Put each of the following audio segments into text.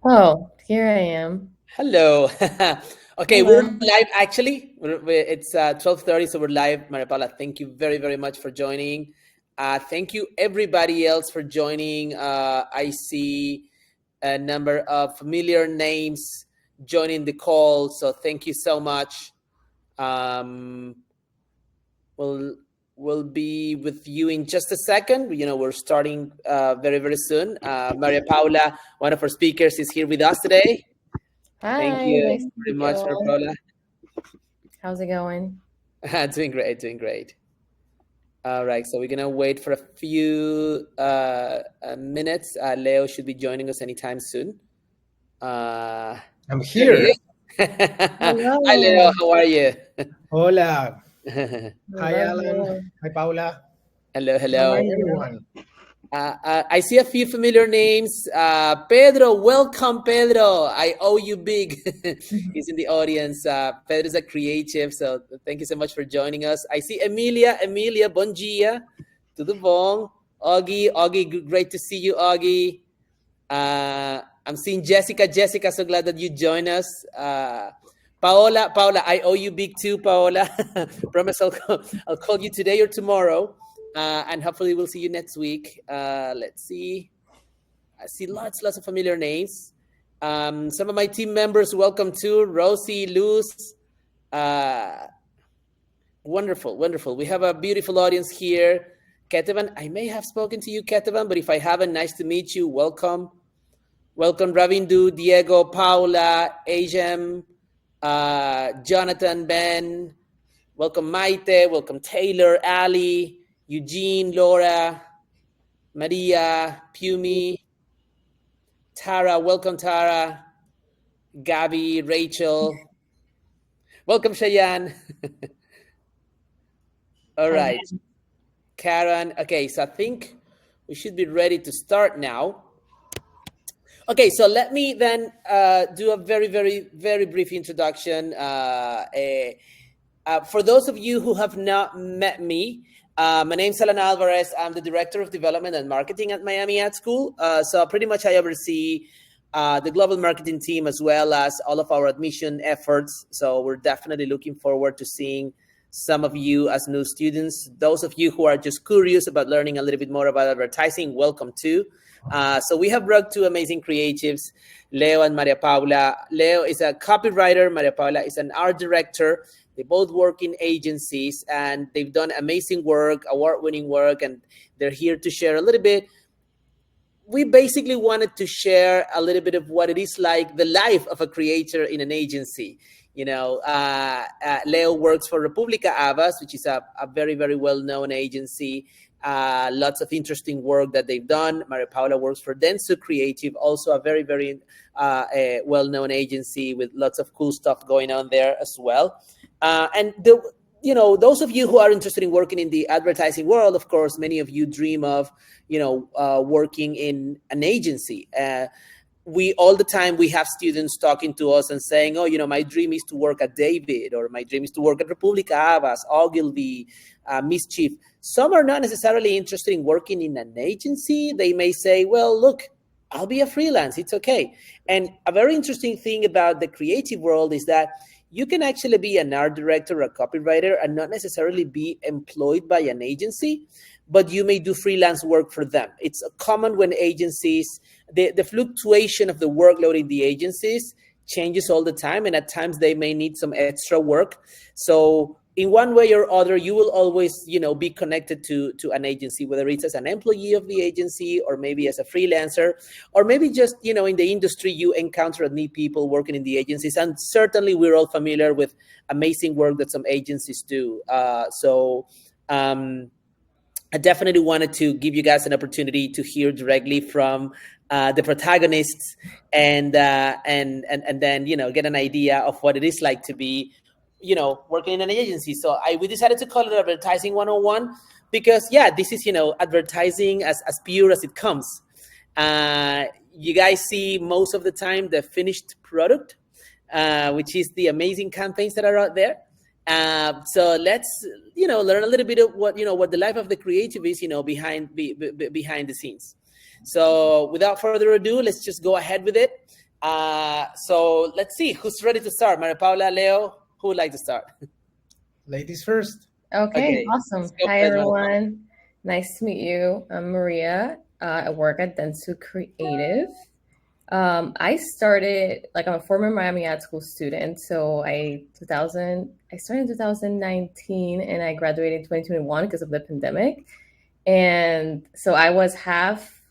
Oh, here I am. Hello. Okay, we're Hello. live actually. It's 12:30, so we're live. Maria Paula, thank you very, very much for joining. Thank you everybody else for joining. I see a number of familiar names joining the call, so thank you so much. Um, we'll we'll be with you in just a second. We're starting very, very soon. Maria Paula, one of our speakers, is here with us today. Thank Hi, you nice to very meet you much, Maria all. Paula. How's it going? Doing great, doing great. All right, so we're gonna wait for a few minutes. Leo should be joining us anytime soon. Uh, I'm there he here. is. Hi, Leo. Hello. How are you? Hola. Hi, Hello, Alan. hello. Hi, Paula. Hello, How are Hi, hello. you? everyone. I see a few familiar names. Pedro, welcome, Pedro. I owe you big. He's in the audience. Pedro is a creative, so thank you so much for joining us. I see Emilia. Emilia, bom dia. Tudo bom? Augie, Augie, great to see you, Augie. I'm seeing Jessica. Jessica, so glad that you joined us. Paola, Paola, I owe you big too, Paola. Promise I'll call you today or tomorrow. And hopefully we'll see you next week. Let's see. I see lots of familiar names. Some of my team members, welcome too. Rosie, Luz. Uh, wonderful, wonderful. We have a beautiful audience here. Ketevan, I may have spoken to you, Ketevan, but if I haven't, nice to meet you. Welcome. Welcome, Ravindu, Diego, Paula, Ajem, Jonathan, Ben. Welcome, Maite. Welcome, Taylor, Ali, Eugene, Laura, Maria, Pumi, Tara. Welcome, Tara, Gabby, Rachel. Welcome, Cheyenne. All Hi. right, Karen. Okay, so I think we should be ready to start now. Okay, so let me then do a very brief introduction. For those of you who have not met me, my name is Alan Alvarez. I'm the Director of Development and Marketing at Miami Ad School. So pretty much I oversee the global marketing team as well as all of our admission efforts. So we're definitely looking forward to seeing some of you as new students. Those of you who are just curious about learning a little bit more about advertising, welcome too. So we have brought two amazing creatives, Leo and Maria Paula. Leo is a copywriter. Maria Paula is an art director. They both work in agencies and they've done amazing work, award-winning work, and they're here to share a little bit. We basically wanted to share a little bit of what it is like, the life of a creator in an agency. Leo works for Republica Avas, which is a very well-known agency. Lots of interesting work that they've done. Maria Paula works for Denso Creative, also a very well-known agency with lots of cool stuff going on there as well. Those of you who are interested in working in the advertising world, of course, many of you dream of, working in an agency. We all the time we have students talking to us and saying, oh, my dream is to work at David, or my dream is to work at Republica Avas, Ogilvy, Mischief. Some are not necessarily interested in working in an agency. They may say, well, look, I'll be a freelance. It's okay. And a very interesting thing about the creative world is that you can actually be an art director or a copywriter and not necessarily be employed by an agency, but you may do freelance work for them. It's common when agencies, the fluctuation of the workload in the agencies changes all the time, and at times they may need some extra work. So in one way or other, you will always, be connected to an agency, whether it's as an employee of the agency or maybe as a freelancer, or maybe just, in the industry, you encounter and meet people working in the agencies. And certainly we're all familiar with amazing work that some agencies do. I definitely wanted to give you guys an opportunity to hear directly from the protagonists, and then get an idea of what it is like to be working in an agency. So we decided to call it Advertising 101 because this is advertising as pure as it comes. You guys see most of the time the finished product, which is the amazing campaigns that are out there. So let's learn a little bit of what the life of the creative is behind the scenes. So without further ado, let's just go ahead with it. So let's see who's ready to start. Maria Paula, Leo, who would like to start? Ladies first. Okay, Okay, awesome. let's go Hi, for it, Maria Paula. everyone. Nice to meet you. I'm Maria. I work at Dentsu Creative. I started I'm a former Miami Ad School student, so I started in 2019 and I graduated in 2021 because of the pandemic. And so I was half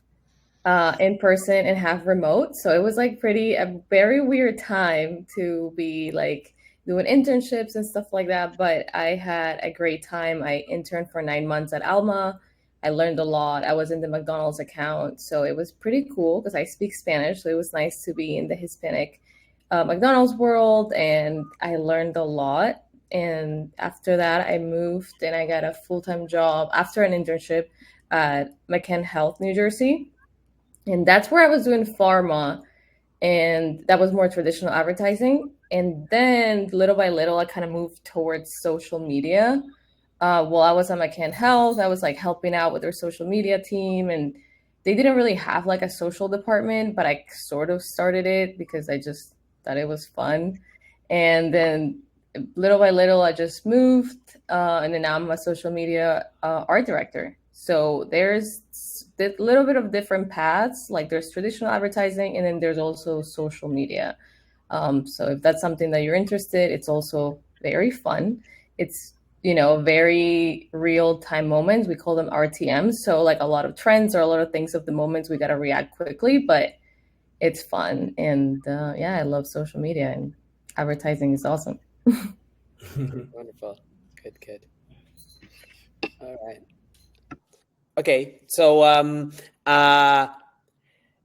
in person and half remote. So it was like a very weird time to be like doing internships and stuff like that. But I had a great time. I interned for 9 months at Alma. I learned a lot. I was in the McDonald's account. So it was pretty cool because I speak Spanish. So it was nice to be in the Hispanic McDonald's world. And I learned a lot. And after that, I moved and I got a full-time job after an internship at McKen Health, New Jersey. And that's where I was doing pharma, and that was more traditional advertising. And then little by little, I kind of moved towards social media. While I was at McCann Health, I was like helping out with their social media team, and they didn't really have like a social department, but I sort of started it because I just thought it was fun. And then little by little, I just moved, and then now I'm a social media art director. So there's a little bit of different paths. Like there's traditional advertising, and then there's also social media. So if that's something that you're interested, it's also very fun. It's very real time moments. We call them RTMs. So like a lot of trends or a lot of things of the moments we got to react quickly, but it's fun. And yeah, I love social media, and advertising is awesome. Wonderful. Good. All right. Okay, so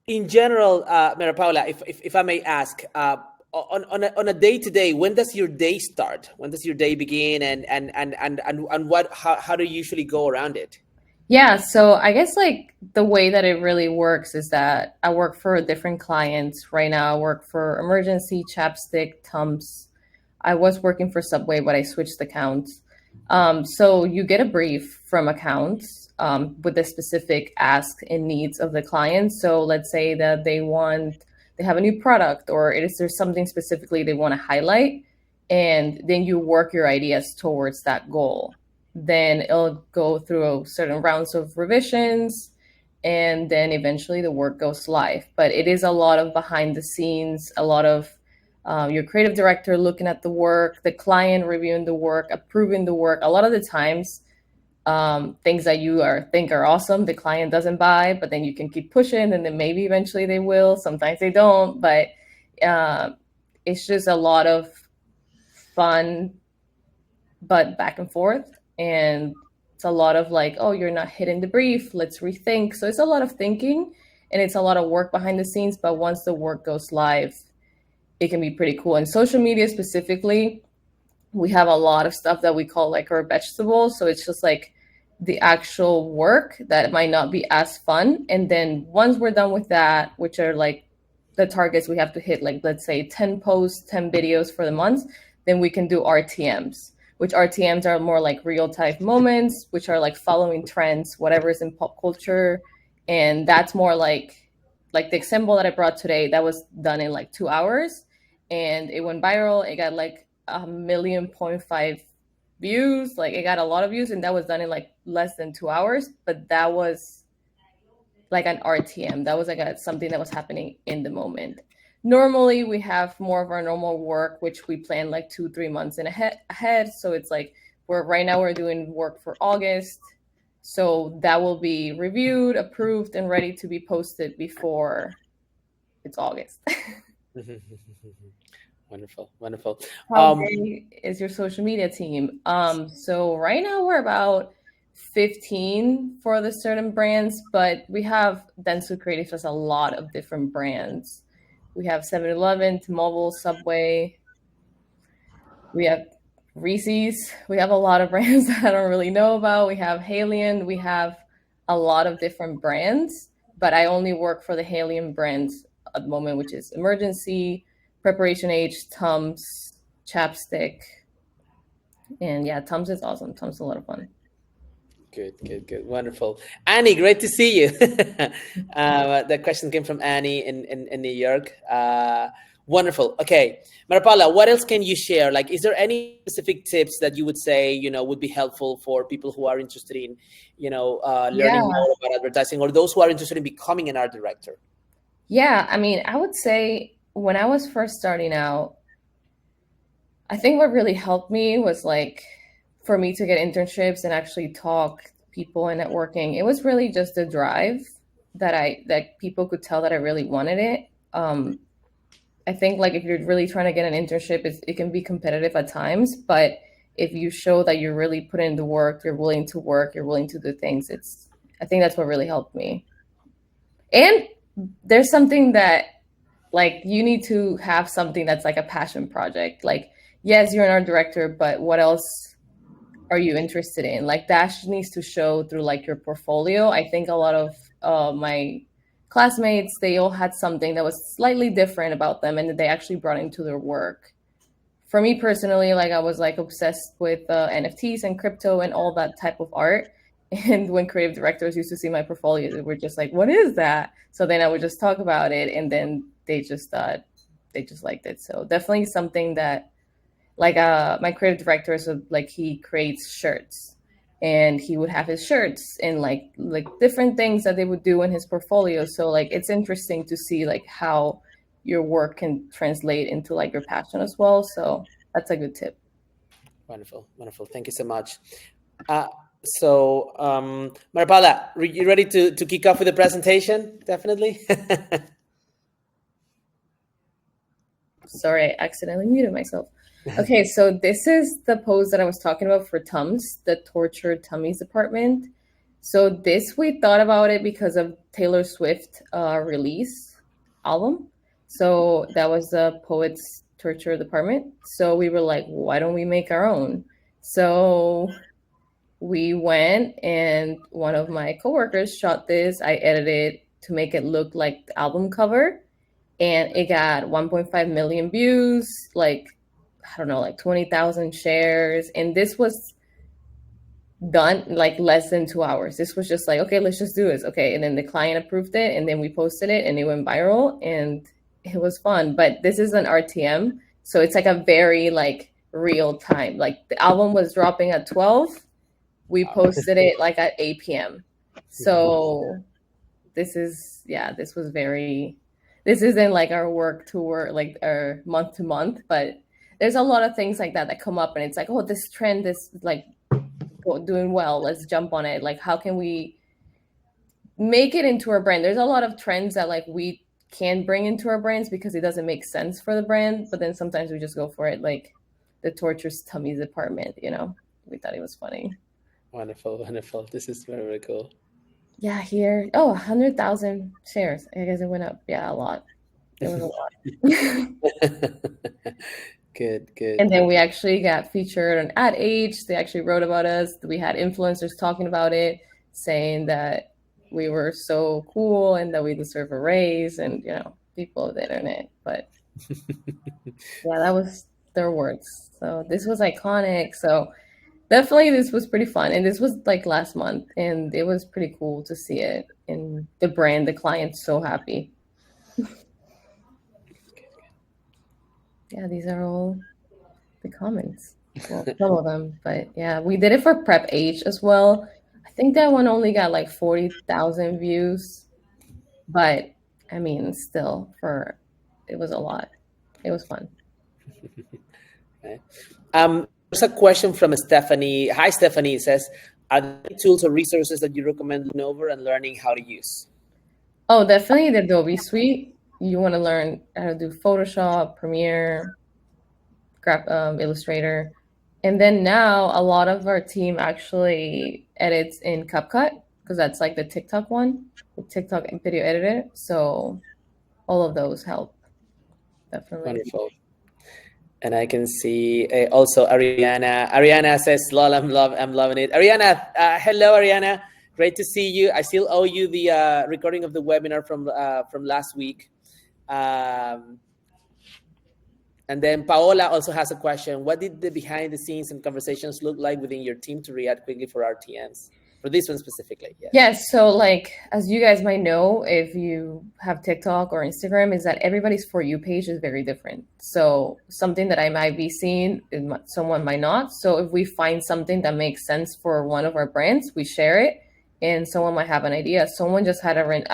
in general, Maria Paula, if I may ask, on a day to day, when does your day start? When does your day begin, and how do you usually go around it? Yeah, so I guess like the way that it really works is that I work for different clients. Right now, I work for Emergency, Chapstick, Tums. I was working for Subway, but I switched accounts. So you get a brief from accounts with the specific ask and needs of the client. So let's say that they have a new product, or there's something specifically they want to highlight, and then you work your ideas towards that goal. Then it'll go through certain rounds of revisions, and then eventually the work goes live. But it is a lot of behind the scenes, a lot of your creative director looking at the work, the client reviewing the work, approving the work. A lot of the times, things that you think are awesome, the client doesn't buy, but then you can keep pushing, and then maybe eventually they will. Sometimes they don't, but it's just a lot of fun, but back and forth. And it's a lot of like, oh, you're not hitting the brief, let's rethink. So it's a lot of thinking, and it's a lot of work behind the scenes. But once the work goes live, it can be pretty cool. And social media specifically, we have a lot of stuff that we call like our vegetables. So it's just like the actual work that might not be as fun. And then once we're done with that, which are like the targets we have to hit, like let's say 10 posts, 10 videos for the month, then we can do RTMs, which RTMs are more like real time moments, which are like following trends, whatever is in pop culture. And that's more like the example that I brought today, that was done in like 2 hours, and it went viral. It got like 1.5 million views. Like it got a lot of views, and that was done in like less than 2 hours. But that was like an RTM. That was like something that was happening in the moment. Normally we have more of our normal work, which we plan like 2-3 months in ahead. So it's like right now we're doing work for August. So that will be reviewed, approved, and ready to be posted before it's August. Wonderful. How big is your social media team? So right now we're about 15 for the certain brands, but we have Dentsu Creative has a lot of different brands. We have 7-Eleven, T-Mobile, Subway. We have Reese's. We have a lot of brands that I don't really know about. We have Haleon. We have a lot of different brands, but I only work for the Haleon brands at the moment, which is Emergency, Preparation H, Tums, Chapstick. And yeah, Tums is awesome. Tums is a lot of fun. Good. Wonderful. Annie, great to see you. The question came from Annie in New York. Wonderful. Okay. Maripala, what else can you share? Like, is there any specific tips that you would say, would be helpful for people who are interested in, learning Yeah. more about advertising, or those who are interested in becoming an art director? Yeah, I mean, I would say when I was first starting out, I think what really helped me was like for me to get internships and actually talk to people and networking. It was really just the drive that people could tell that I really wanted it. I think like if you're really trying to get an internship, it can be competitive at times, but if you show that you're really putting in the work, you're willing to work, you're willing to do things, I think that's what really helped me. And there's something that like you need to have something that's like a passion project. Like, yes, you're an art director, but what else are you interested in? Like that needs to show through like your portfolio. I think a lot of my classmates, they all had something that was slightly different about them and that they actually brought into their work. For me personally, like I was like obsessed with NFTs and crypto and all that type of art. And when creative directors used to see my portfolio, they were just like, "What is that?" So then I would just talk about it, and then they just liked it. So definitely something that like my creative director, so like he creates shirts, and he would have his shirts and like different things that they would do in his portfolio. So like it's interesting to see like how your work can translate into like your passion as well. So that's a good tip. Wonderful. Thank you so much. So, Maripala, you ready to kick off with the presentation? Definitely. Sorry, I accidentally muted myself. Okay, so this is the pose that I was talking about for Tums, the Tortured Tummies Department. So this we thought about it because of Taylor Swift release album. So that was the Poets Torture Department. So we were like, why don't we make our own? So we went and one of my coworkers shot this. I edited to make it look like the album cover, and it got 1.5 million views, like I don't know, like 20,000 shares. And this was done like less than 2 hours. This was just like, okay, let's just do this. Okay. And then the client approved it and then we posted it and it went viral and it was fun. But this is an RTM. So it's like a very like real time. Like the album was dropping at 12. We posted it like at 8 p.m. So this isn't like our work to work, like our month to month, but there's a lot of things like that come up and it's like, oh, this trend is like doing well. Let's jump on it. Like, how can we make it into our brand? There's a lot of trends that like we can bring into our brands because it doesn't make sense for the brand, but then sometimes we just go for it. Like the Tortured Tummies Department, we thought it was funny. Wonderful. This is very, very cool. Yeah, here. Oh, 100,000 shares. I guess it went up. Yeah, a lot. It was a lot. Good. And then we actually got featured on Ad Age. They actually wrote about us. We had influencers talking about it, saying that we were so cool and that we deserve a raise, and people of the internet. But yeah, that was their words. So this was iconic. So definitely this was pretty fun. And this was like last month, and it was pretty cool to see it in the brand, the client's so happy. Yeah, these are all the comments. Well, some of them, but yeah, we did it for Prep Age as well. I think that one only got like 40,000 views, but I mean, still, it was a lot. It was fun. Okay. There's a question from Stephanie. Hi, Stephanie. It says, are there any tools or resources that you recommend looking over and learning how to use? Oh, definitely the Adobe Suite. You want to learn how to do Photoshop, Premiere, Illustrator. And then now a lot of our team actually edits in CapCut because that's like the TikTok one, the TikTok video editor. So all of those help. Definitely. Wonderful. And I can see also Ariana. Ariana says, "Lol, I'm loving it." Ariana, hello, Ariana. Great to see you. I still owe you the recording of the webinar from last week. And then Paola also has a question. What did the behind the scenes and conversations look like within your team to react quickly for RTMs? for this one specifically. Yeah. Yes, so like as you guys might know, if you have TikTok or Instagram, is that everybody's For You page is very different. So something that I might be seeing, someone might not. So if we find something that makes sense for one of our brands, we share it, and someone might have an idea. Someone just had a rent.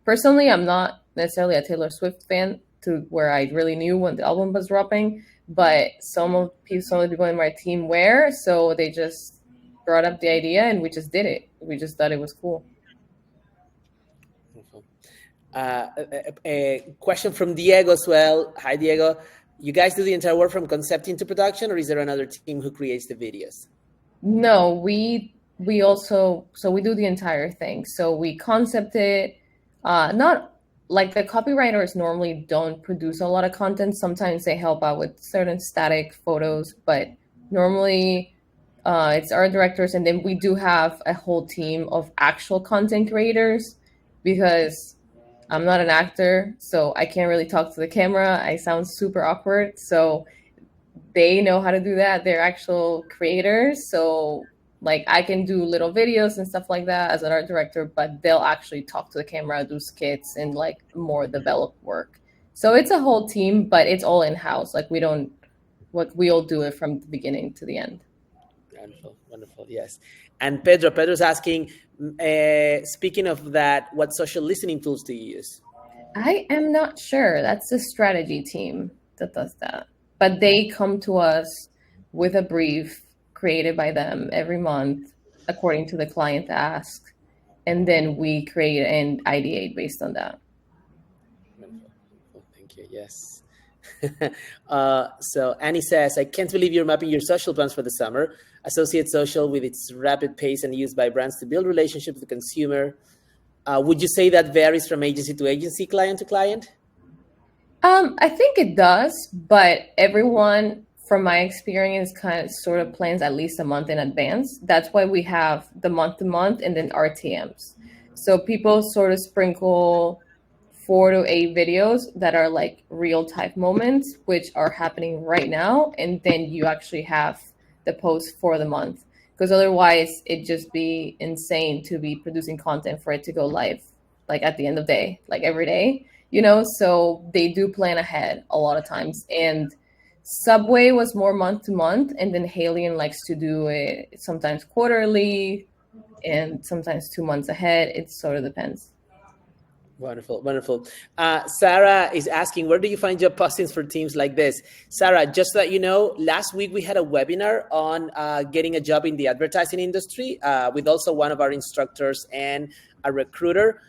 Personally, I'm not necessarily a Taylor Swift fan to where I really knew when the album was dropping, but some of the people in my team were, so they just brought up the idea and we just did it. We just thought it was cool. A question from Diego as well. Hi, Diego. You guys do the entire work from concepting to production, or is there another team who creates the videos? No, we also, so we do the entire thing. So we concept it, not like the copywriters normally don't produce a lot of content. Sometimes they help out with certain static photos, but normally it's our directors, and then we do have a whole team of actual content creators because I'm not an actor, so I can't really talk to the camera. I sound super awkward. So they know how to do that. They're actual creators. So like I can do little videos and stuff like that as an art director, but they'll actually talk to the camera, do skits and like more developed work. So it's a whole team, but it's all in-house. Like we all do it from the beginning to the end. Wonderful. Yes. And Pedro's asking, speaking of that, what social listening tools do you use? I am not sure. That's the strategy team that does that. But they come to us with a brief created by them every month according to the client ask. And then we create and ideate based on that. Wonderful. Thank you. Yes. So Annie says, I can't believe you're mapping your social plans for the summer. Associate social with its rapid pace and use by brands to build relationships with the consumer. Would you say that varies from agency to agency, client to client? I think it does, but everyone, from my experience, kind of sort of plans at least a month in advance. That's why we have the month to month and then RTMs. So people sort of sprinkle 4 to 8 videos that are like real type moments, which are happening right now. And then you actually have the post for the month, because otherwise it'd just be insane to be producing content for it to go live like at the end of the day, like every day, so they do plan ahead a lot of times. And Subway was more month to month, and then Halion likes to do it sometimes quarterly and sometimes 2 months ahead. It sort of depends. Wonderful. Sarah is asking, where do you find job postings for teams like this? Sarah, just so that you know, last week we had a webinar on getting a job in the advertising industry with also one of our instructors and a recruiter.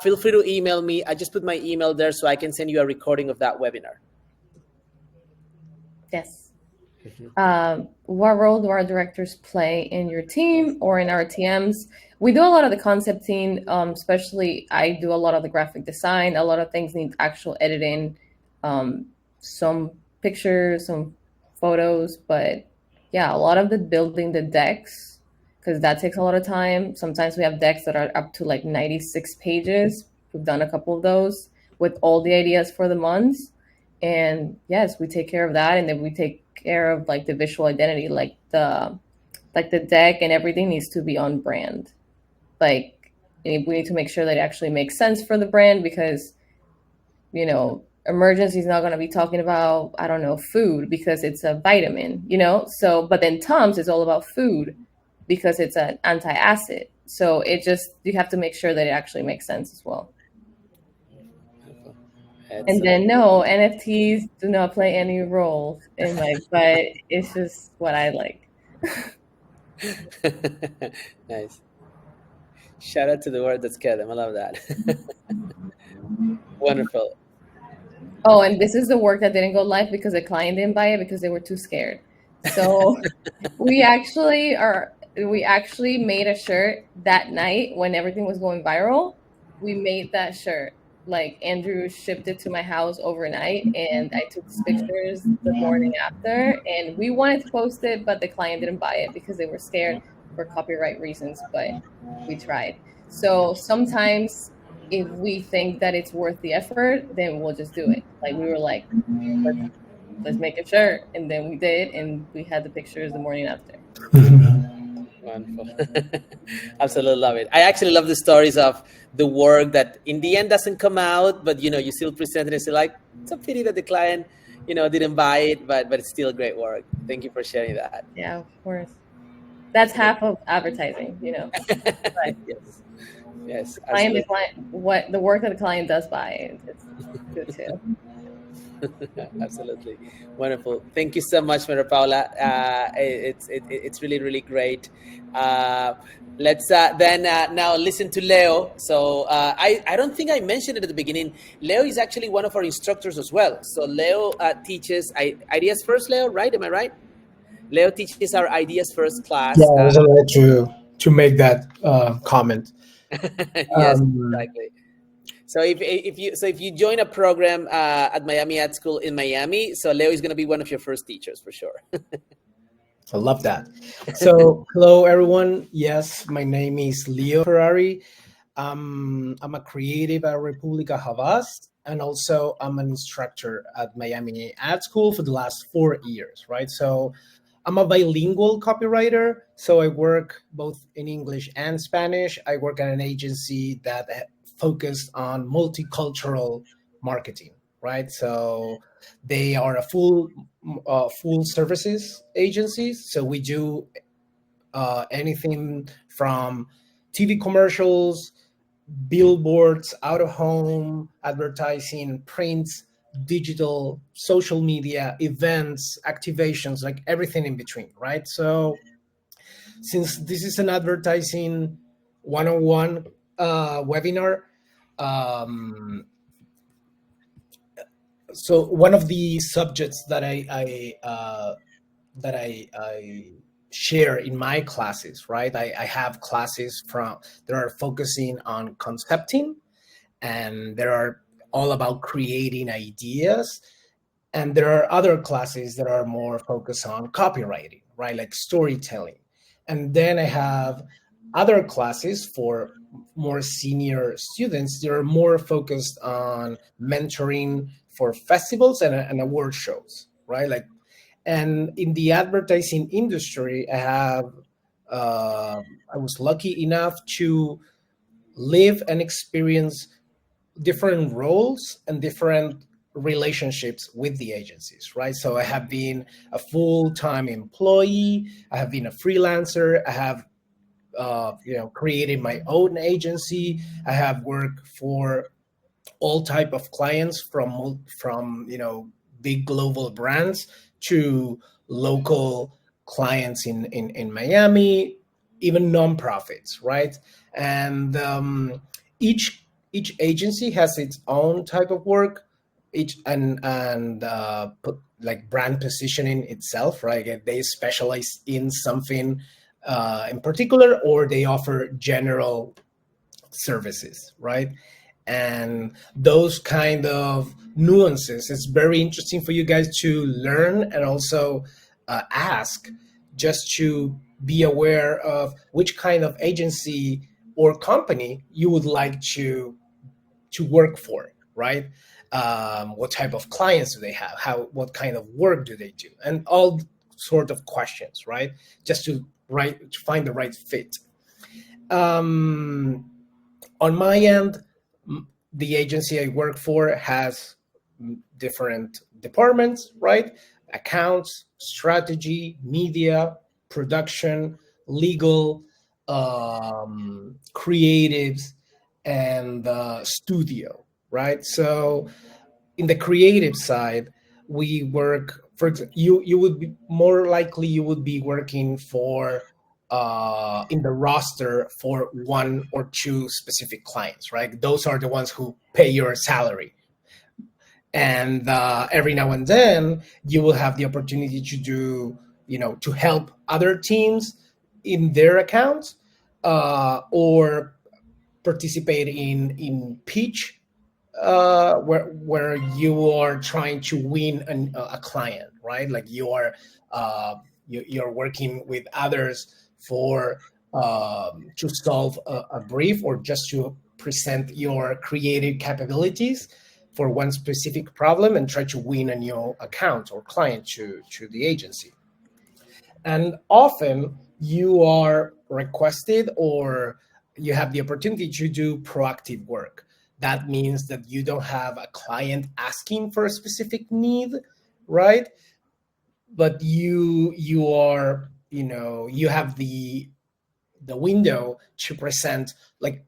Feel free to email me. I just put my email there so I can send you a recording of that webinar. Yes. What role do our directors play in your team or in our TMs? We do a lot of the concepting, especially I do a lot of the graphic design. A lot of things need actual editing, some pictures, some photos, but yeah, a lot of the building the decks, because that takes a lot of time. Sometimes we have decks that are up to like 96 pages. We've done a couple of those with all the ideas for the months. And yes, we take care of that. And then we take care of like the visual identity, like the deck and everything needs to be on brand. Like we need to make sure that it actually makes sense for the brand, because, Emergency is not going to be talking about, I don't know, food because it's a vitamin, So, but then Tums is all about food because it's an anti-acid. So you have to make sure that it actually makes sense as well. And then no, NFTs do not play any role in but it's just what I like. Nice. Shout out to the word that's get them. I love that. Wonderful. Oh, and this is the work that didn't go live because the client didn't buy it because they were too scared. So we actually made a shirt that night when everything was going viral. We made that shirt. Like Andrew shipped it to my house overnight, and I took pictures the morning after, and we wanted to post it, but the client didn't buy it because they were scared for copyright reasons, but we tried. So sometimes if we think that it's worth the effort, then we'll just do it. Like we were like, let's make a shirt. And then we did, and we had the pictures the morning after. Wonderful. Absolutely love it. I actually love the stories of the work that in the end doesn't come out, but you still present it and say like, it's a pity that the client, didn't buy it, but it's still great work. Thank you for sharing that. Yeah, of course. That's half of advertising, Right. Yes. Yes, The absolutely. client, what the work that the client does buy, it's good too. Absolutely. Wonderful. Thank you so much, Mara Paula. It's really, really great. Let's then now listen to Leo. So I don't think I mentioned it at the beginning. Leo is actually one of our instructors as well. So Leo teaches Ideas First, Leo, right? Am I right? Leo teaches our Ideas First class. Yeah, I was allowed to make that comment. Yes, Um, exactly. So if you join a program at Miami Ad School in Miami, so Leo is going to be one of your first teachers for sure. I love that. So, hello everyone. Yes, my name is Leo Ferrari. I'm a creative at República Havas, and also I'm an instructor at Miami Ad School for the last 4 years. Right. So I'm a bilingual copywriter. So I work both in English and Spanish. I work at an agency that focused on multicultural marketing. Right. So they are a full services agencies. So we do anything from TV commercials, billboards, out of home advertising, prints, digital, social media, events, activations, like everything in between, right? So since this is an advertising 101 webinar, um, so one of the subjects that I share in my classes, right? I have classes that are focusing on concepting, and there are all about creating ideas. And there are other classes that are more focused on copywriting, right? Like storytelling. And then I have other classes for more senior students that are more focused on mentoring for festivals and award shows, right? Like, and in the advertising industry, I was lucky enough to live and experience different roles and different relationships with the agencies, right? So I have been a full-time employee, I have been a freelancer, I have created my own agency, I have worked for all type of clients from big global brands to local clients in Miami, even nonprofits, right? And each agency has its own type of work, each like brand positioning itself, right? They specialize in something in particular, or they offer general services, right? And those kind of nuances, it's very interesting for you guys to learn and also ask, just to be aware of which kind of agency or company you would like to work for, right? What type of clients do they have? What kind of work do they do? And all sort of questions, right? Just to find the right fit. Um, on my end, the agency I work for has different departments, right? Accounts, strategy, media, production, legal, creatives, and studio, right? So in the creative side, we work for you would be more likely you would be working for in the roster for one or two specific clients, right? Those are the ones who pay your salary. And every now and then you will have the opportunity to do, to help other teams in their accounts, or participate in pitch, where you are trying to win a client, right? Like you're working with others for to solve a brief, or just to present your creative capabilities for one specific problem and try to win a new account or client to the agency. And often you are requested or you have the opportunity to do proactive work. That means that you don't have a client asking for a specific need, right? But you are, you have the window to present like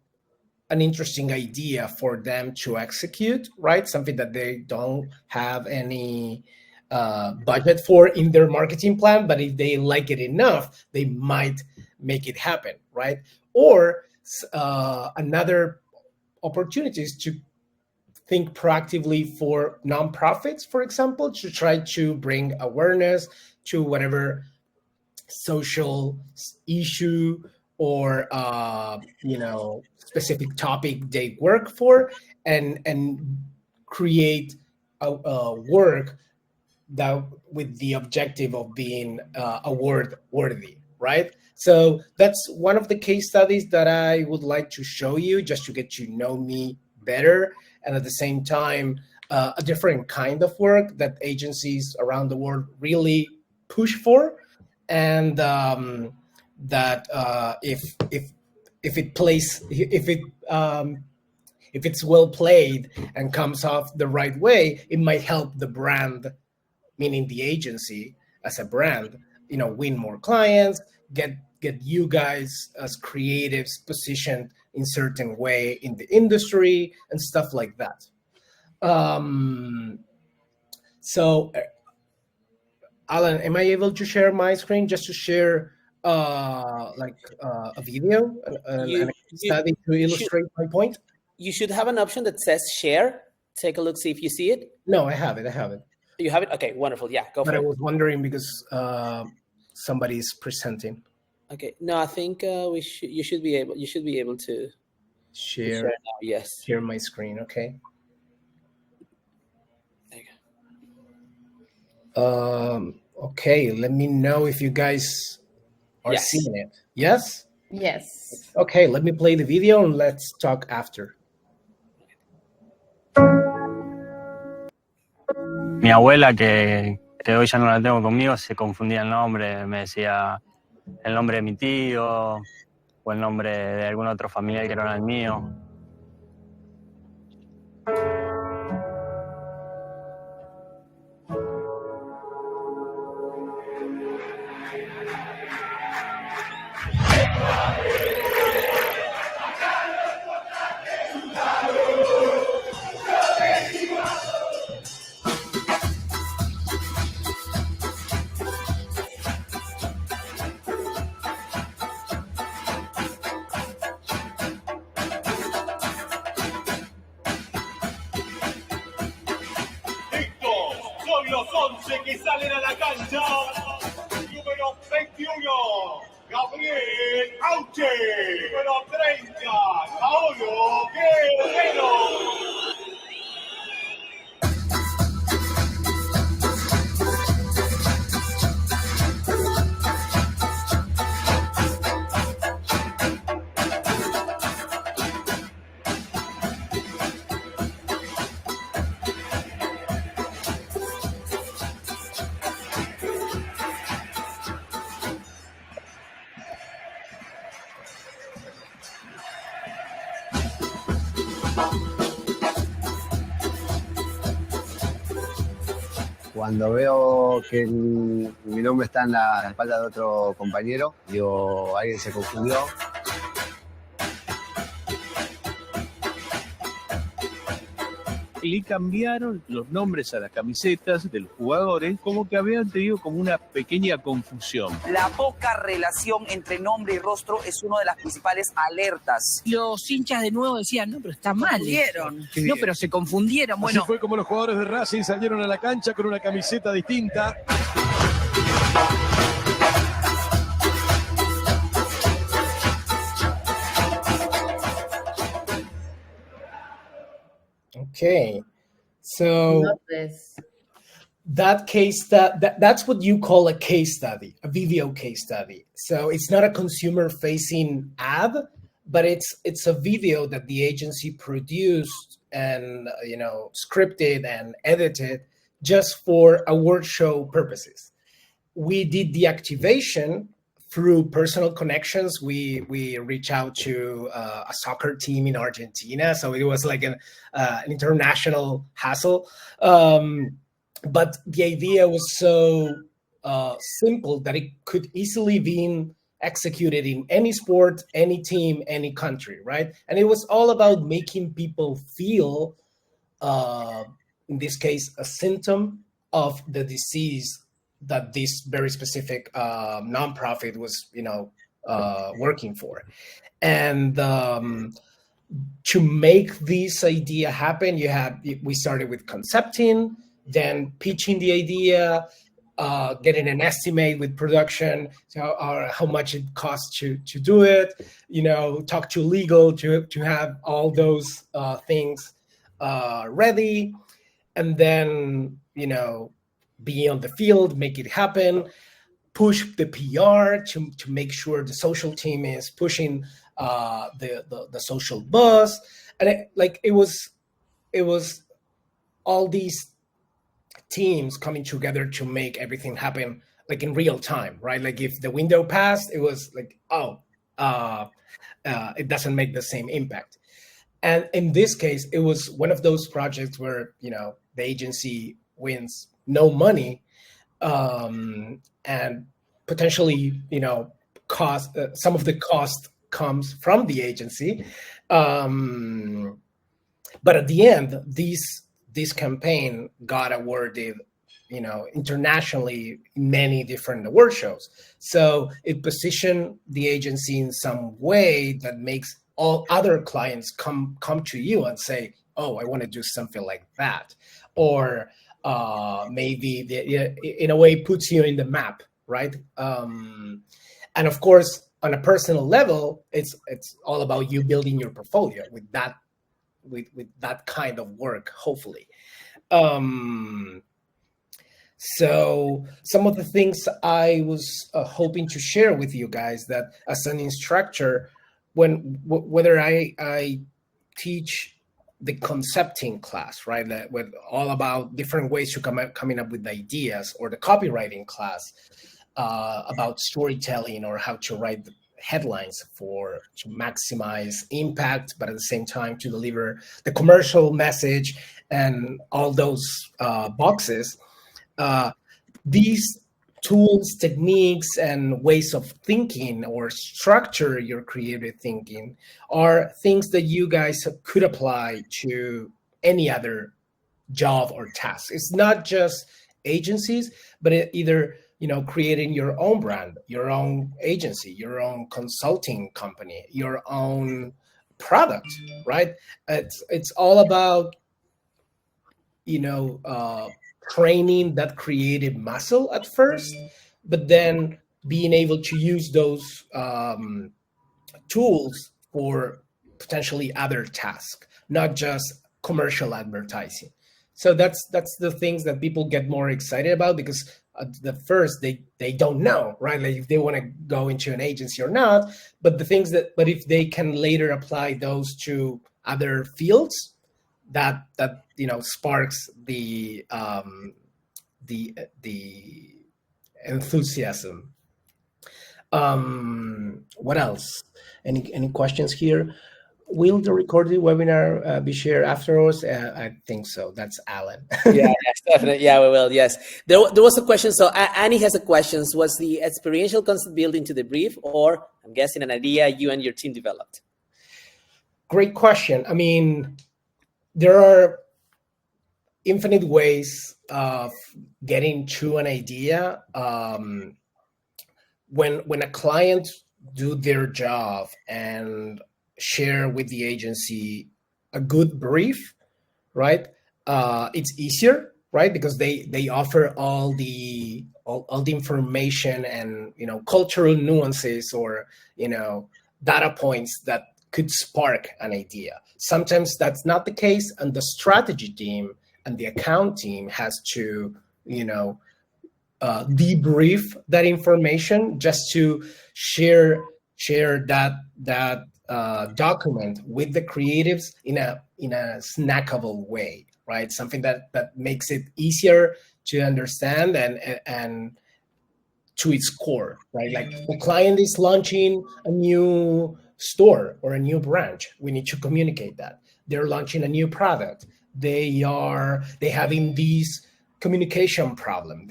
an interesting idea for them to execute, right? Something that they don't have any budget for in their marketing plan, but if they like it enough, they might make it happen, right? Or another opportunity is to think proactively for nonprofits, for example, to try to bring awareness to whatever social issue or specific topic they work for, and create a work that with the objective of being award worthy, right? So that's one of the case studies that I would like to show you, just to get to know me better, and at the same time a different kind of work that agencies around the world really push for, and that if it's well played and comes off the right way, it might help the brand, meaning the agency as a brand, win more clients, get you guys as creatives positioned in certain way in the industry and stuff like that. So Alan, am I able to share my screen just to share a video and a study to illustrate my point? You should have an option that says share. Take a look, see if you see it. No, I have it. You have it? Okay, wonderful. Yeah, go for it. But I was wondering because somebody's presenting. Okay. No, I think you should be able to share now. Yes. Share my screen. Okay. There you go. Okay. Let me know if you guys are seeing it. Yes. Yes. Okay. Let me play the video and let's talk after. Mi abuela, que hoy ya no la tengo conmigo, se confundía el nombre, me decía el nombre de mi tío o el nombre de algún otro familiar que no era el mío. Son los 11 que salen a la cancha. Número 21, Gabriel Auche. Número 30, Paolo Guerrero. Cuando veo que mi nombre está en la espalda de otro compañero, digo, alguien se confundió. Le cambiaron los nombres a las camisetas de los jugadores, como que habían tenido como una pequeña confusión. La poca relación entre nombre y rostro es una de las principales alertas. Los hinchas de nuevo decían, no, pero está mal. No, pero se confundieron. Bueno, así fue como los jugadores de Racing salieron a la cancha con una camiseta distinta. Okay, so that case that's what you call a case study, a video case study. So it's not a consumer-facing ad, but it's a video that the agency produced and scripted and edited just for award show purposes. We did the activation through personal connections, we reach out to a soccer team in Argentina. So it was like an international hassle. But the idea was so simple that it could easily be executed in any sport, any team, any country, right? And it was all about making people feel, in this case, a symptom of the disease that this very specific nonprofit was, working for. And to make this idea happen, we started with concepting, then pitching the idea, getting an estimate with production, how much it costs to do it, talk to legal to have all those things ready, and then, be on the field, make it happen, push the PR to make sure the social team is pushing the social buzz. And it was all these teams coming together to make everything happen like in real time, right? Like if the window passed, it was like, it doesn't make the same impact. And in this case, it was one of those projects where, the agency wins no money, and potentially, cost, some of the cost comes from the agency. But at the end, this campaign got awarded, internationally in many different award shows. So it positioned the agency in some way that makes all other clients come to you and say, oh, I want to do something like that. Or maybe in a way puts you in the map, right? And of course, on a personal level, it's all about you building your portfolio with that kind of work, hopefully. So some of the things I was hoping to share with you guys, that as an instructor, whether I teach the concepting class, right, that with all about different ways to coming up with ideas, or the copywriting class about storytelling or how to write headlines to maximize impact, but at the same time to deliver the commercial message and all those boxes. These tools, techniques, and ways of thinking or structure your creative thinking are things that you guys could apply to any other job or task. It's not just agencies, but either creating your own brand, your own agency, your own consulting company, your own product, right? It's all about training that creative muscle at first, but then being able to use those tools for potentially other tasks, not just commercial advertising. So that's the things that people get more excited about, because at the first they don't know, right? Like if they want to go into an agency or not, but if they can later apply those to other fields, that sparks the enthusiasm. What else? Any questions here? Will the recorded webinar be shared afterwards? I think so. That's Alan. Yes, definitely. Yeah, we will. Yes. There was a question. So Annie has a question. Was the experiential concept built into the brief, or I'm guessing an idea you and your team developed? Great question. I mean, there are infinite ways of getting to an idea. When a client do their job and share with the agency a good brief, right? It's easier, right? Because they offer all the information and cultural nuances or data points that could spark an idea. Sometimes that's not the case, and the strategy team and the account team has to debrief that information just to share that document with the creatives in a snackable way, right? Something that makes it easier to understand and to its core, right? Like the client is launching a new store or a new branch. We need to communicate that. They're launching a new product. They having these communication problem.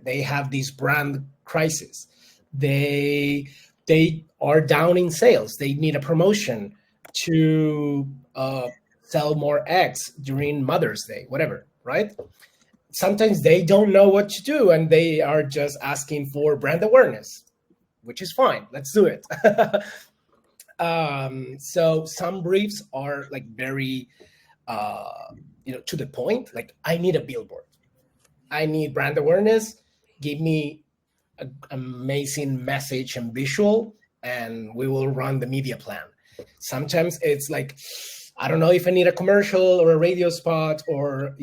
They have this brand crisis. They are down in sales. They need a promotion to sell more eggs during Mother's Day, whatever, right? Sometimes they don't know what to do and they are just asking for brand awareness, which is fine. Let's do it. So some briefs are like very, to the point. Like, I need a billboard. I need brand awareness. Give me an amazing message and visual, and we will run the media plan. Sometimes it's like, I don't know if I need a commercial or a radio spot or,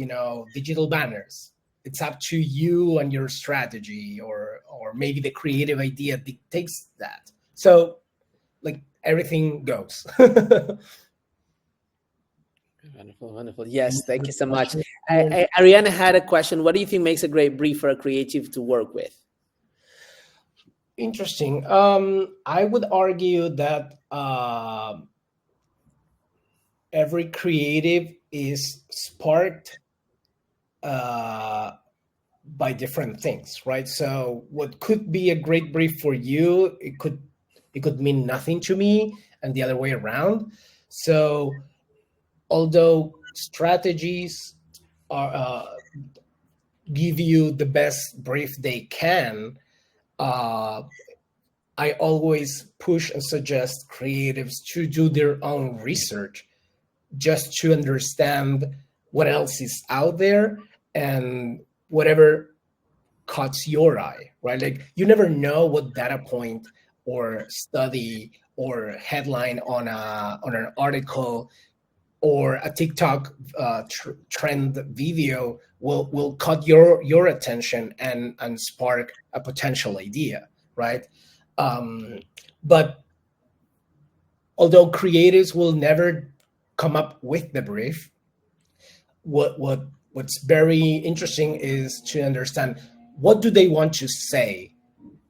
digital banners. It's up to you and your strategy, or maybe the creative idea dictates that. So like everything goes. Wonderful. Yes, thank you so much. Ariana had a question. What do you think makes a great brief for a creative to work with? Interesting. I would argue that every creative is sparked by different things, right? So what could be a great brief for you, it could mean nothing to me, and the other way around. So although strategies are give you the best brief they can, I always push and suggest creatives to do their own research, just to understand what else is out there and whatever caught your eye, right? Like, you never know what data point or study or headline on an article or a TikTok trend video will cut your attention and spark a potential idea, right? But although creatives will never come up with the brief, what's very interesting is to understand what do they want to say,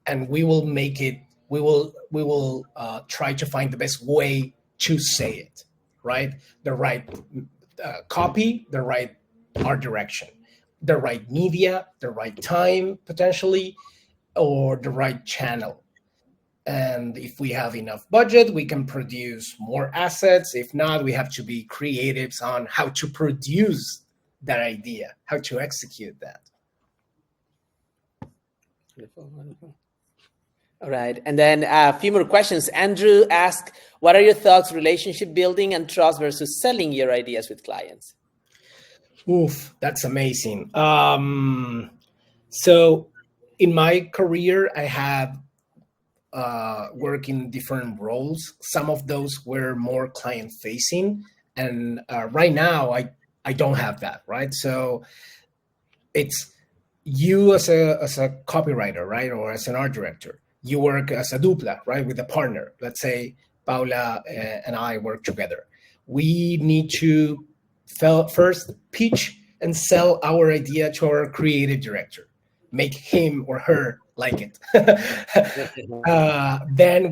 and we will make it. We will try to find the best way to say it, right? The right copy, the right art direction, the right media, the right time potentially, or the right channel. And if we have enough budget, we can produce more assets. If not, we have to be creatives on how to produce that idea, how to execute that. Wonderful. All right. And then a few more questions. Andrew asked, what are your thoughts, relationship building and trust versus selling your ideas with clients? Oof, that's amazing. So in my career, I have worked in different roles. Some of those were more client facing. And right now, I don't have that, right? So it's you as a copywriter, right? Or as an art director. You work as a dupla, right? With a partner. Let's say Paula and I work together. We need to first pitch and sell our idea to our creative director. Make him or her like it. Then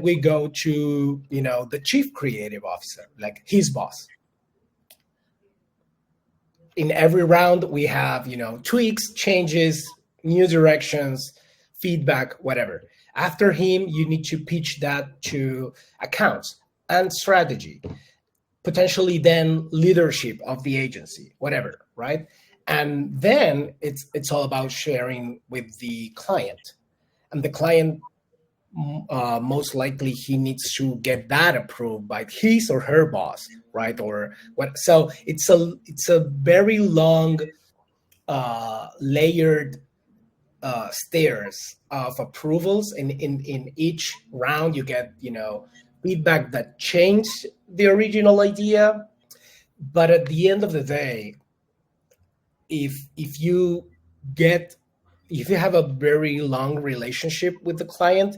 we go to the chief creative officer, like his boss. In every round, we have tweaks, changes, new directions, feedback, whatever. After him, you need to pitch that to accounts and strategy, potentially then leadership of the agency, whatever, right? And then it's all about sharing with the client. And the client, most likely, he needs to get that approved by his or her boss, right? Or what? So it's a very long, layered stairs of approvals. In each round, you get feedback that changed the original idea. But at the end of the day, if you have a very long relationship with the client,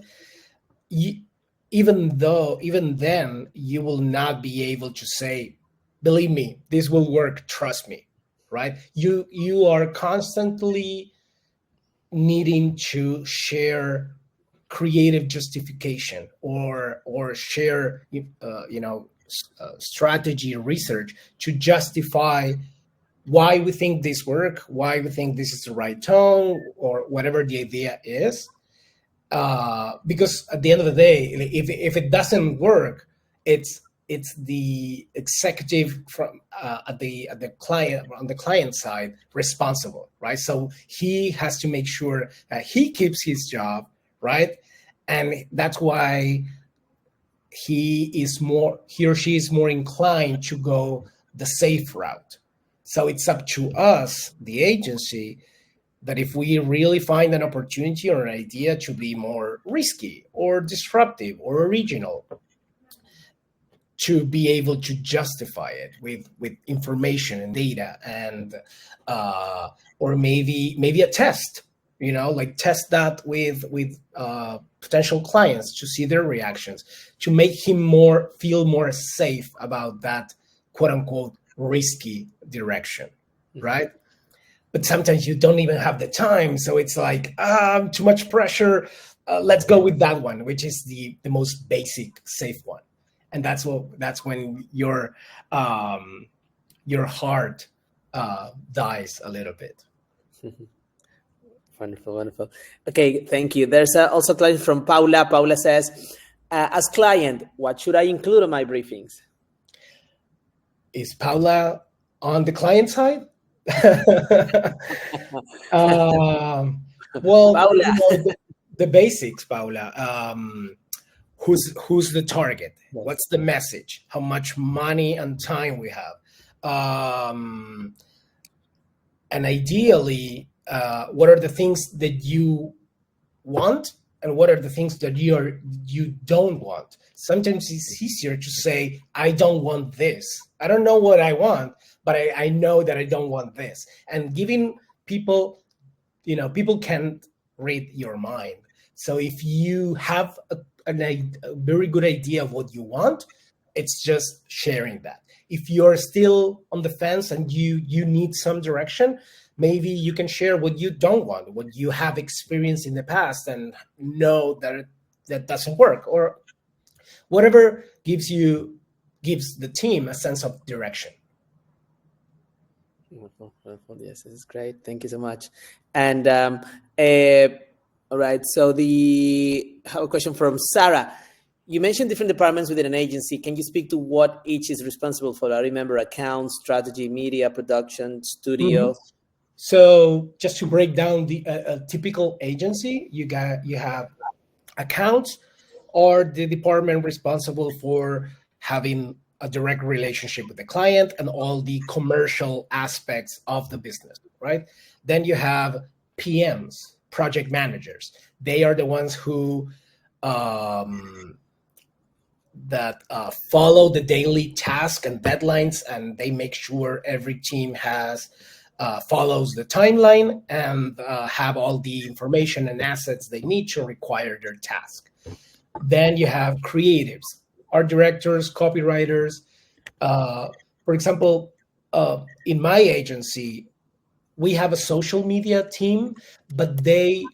even then you will not be able to say, believe me, this will work, trust me, right? You are constantly needing to share creative justification or share strategy research to justify why we think this work, why we think this is the right tone, or whatever the idea is. Because at the end of the day, if it doesn't work, it's the executive from at the client, on the client side, responsible, right? So he has to make sure that he keeps his job, right? And that's why he or she is more inclined to go the safe route. So it's up to us, the agency, that if we really find an opportunity or an idea to be more risky or disruptive or original, to be able to justify it with information and data, and or maybe a test, like test that with potential clients to see their reactions, to make him feel more safe about that quote unquote risky direction, right? But sometimes you don't even have the time, so it's like too much pressure. Let's go with that one, which is the most basic, safe one, and that's when your heart dies a little bit. Wonderful. Okay, thank you. There's also a client from Paula. Paula says, as client, what should I include on my briefings? Is Paula on the client side? Well, Paula. The basics, Paula. Who's the target? What's the message? How much money and time we have? And ideally, what are the things that you want, and what are the things that you don't want? Sometimes it's easier to say, I don't want this. I don't know what I want, but I know that I don't want this. And giving people, people can't read your mind. So if you have a very good idea of what you want, it's just sharing that. If you're still on the fence and you need some direction, maybe you can share what you don't want, what you have experienced in the past and know that that doesn't work, or whatever gives the team a sense of direction. Wonderful. Yes, this is great. Thank you so much. And all right, so I have a question from Sarah. You mentioned different departments within an agency. Can you speak to what each is responsible for? I remember accounts, strategy, media, production, studio. Mm-hmm. So just to break down the typical agency, you have accounts, or the department responsible for having a direct relationship with the client and all the commercial aspects of the business, right? Then you have PMs, project managers. They are the ones who follow the daily task and deadlines, and they make sure every team follows the timeline and have all the information and assets they need to require their task. Then you have creatives, art directors, copywriters. For example, in my agency, we have a social media team, but they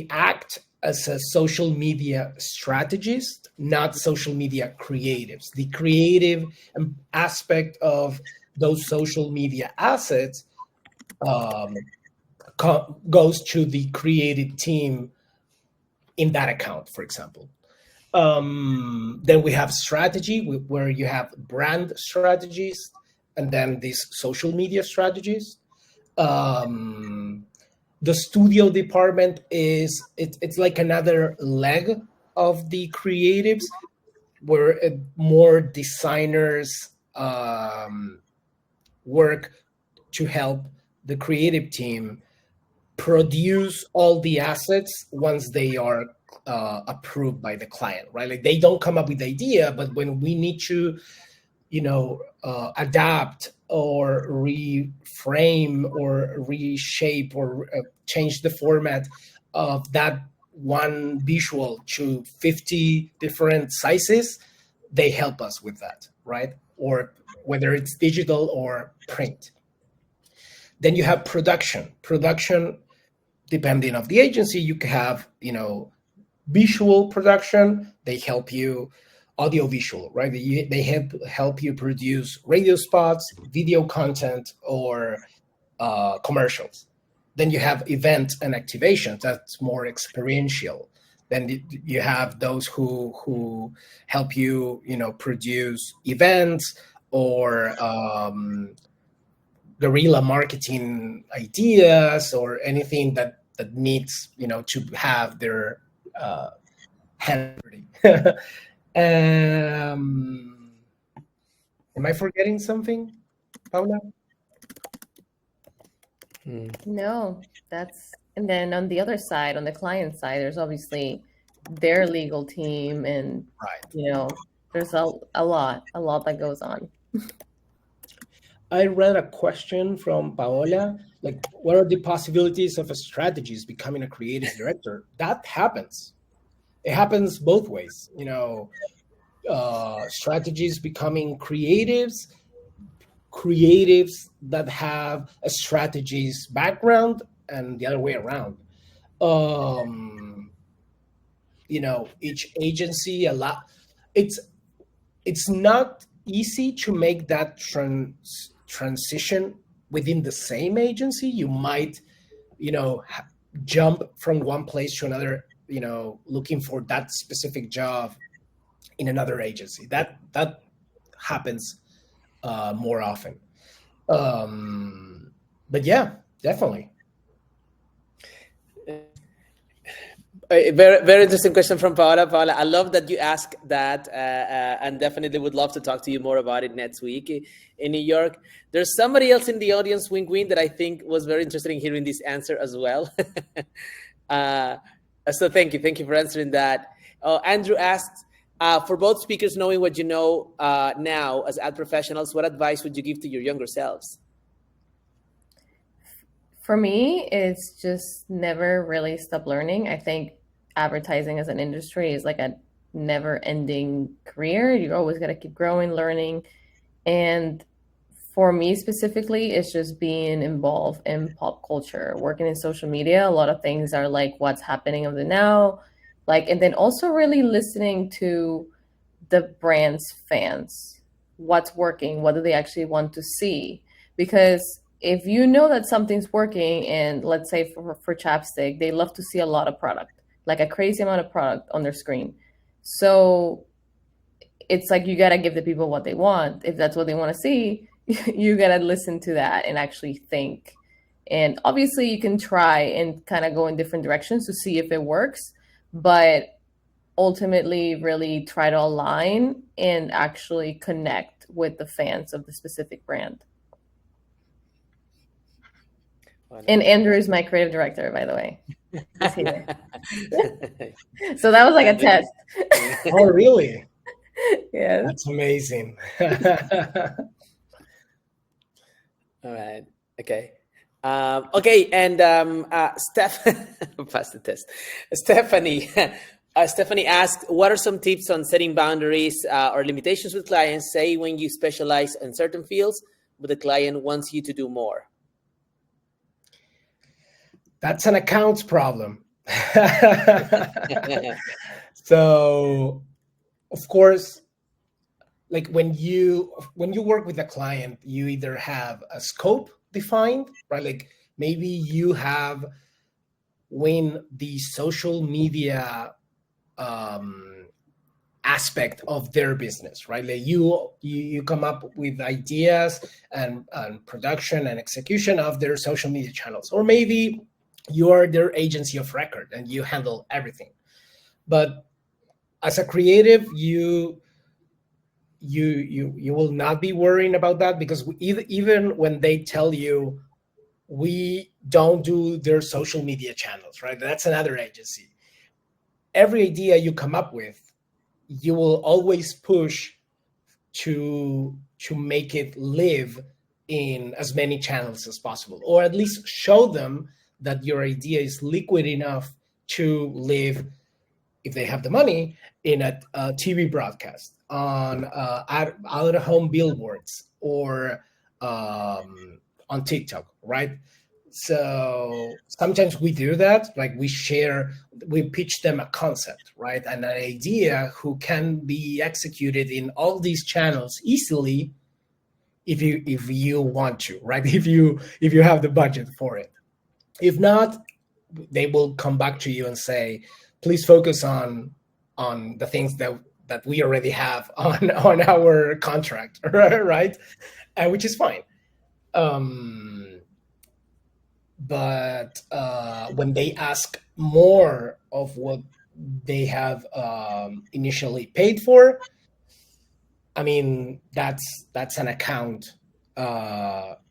act as a social media strategist, not social media creatives. The creative aspect of those social media assets goes to the creative team in that account, for example. Then we have strategy, where you have brand strategies, and then these social media strategies. The studio department it's like another leg of the creatives, where more designers work to help the creative team produce all the assets once they are approved by the client, right? Like, they don't come up with the idea, but when we need to, adapt or reframe or reshape or change the format of that one visual to 50 different sizes, they help us with that, right? Or whether it's digital or print. Then you have production. Production, depending on the agency, you can have, visual production. They help you, audiovisual, right? They help you produce radio spots, video content, or commercials. Then you have event and activations. That's more experiential. Then you have those who help you, produce events or guerrilla marketing ideas or anything that needs, to have their hand ready. Am I forgetting something, Paula? No, and then on the other side, on the client side, there's obviously their legal team, and there's a lot that goes on. I read a question from Paola, like, what are the possibilities of a strategist becoming a creative director? That happens. It happens both ways. Strategists becoming creatives that have a strategies background, and the other way around. Each agency it's not easy to make that transition within the same agency. You might, jump from one place to another, looking for that specific job in another agency. That happens more often. But yeah, definitely. Very, very interesting question from Paola. Paola, I love that you asked that, and definitely would love to talk to you more about it next week in New York. There's somebody else in the audience, Wing Wing, that I think was very interested in hearing this answer as well. So thank you for answering that. Andrew asked, for both speakers, knowing what you know now as ad professionals, what advice would you give to your younger selves? For me, it's just never really stop learning. I think advertising as an industry is like a never-ending career. You always got to keep growing, learning. And for me specifically, it's just being involved in pop culture, working in social media. A lot of things are like what's happening of the now, and then also really listening to the brand's fans. What's working? What do they actually want to see? Because if you know that something's working, and let's say for Chapstick, they love to see a lot of product, like a crazy amount of product on their screen. So it's like you got to give the people what they want. If that's what they want to see, you got to listen to that and actually think. And obviously you can try and kind of go in different directions to see if it works, but ultimately really try to align and actually connect with the fans of the specific brand. And Andrew is my creative director, by the way. He's here. So that was like a test. Oh, really? Yeah. That's amazing. All right. Okay. Okay. And pass the test. Stephanie asked, what are some tips on setting boundaries or limitations with clients, say when you specialize in certain fields, but the client wants you to do more? That's an accounts problem. So, of course, like when you work with a client, you either have a scope defined, right? Like maybe you have when the social media aspect of their business, right? Like you come up with ideas and production and execution of their social media channels, or maybe you are their agency of record and you handle everything. But as a creative, you will not be worrying about that, because even when they tell you we don't do their social media channels, right? That's another agency. Every idea you come up with, you will always push to make it live in as many channels as possible, or at least show them that your idea is liquid enough to live, if they have the money, in a TV broadcast, on out-of-home billboards, or on TikTok, right? So sometimes we do that, like we pitch them a concept, right? And an idea who can be executed in all these channels easily if you want to, right? If you have the budget for it. If not, they will come back to you and say, please focus on the things that we already have on our contract, right? Which is fine. But when they ask more of what they have initially paid for, I mean, that's an account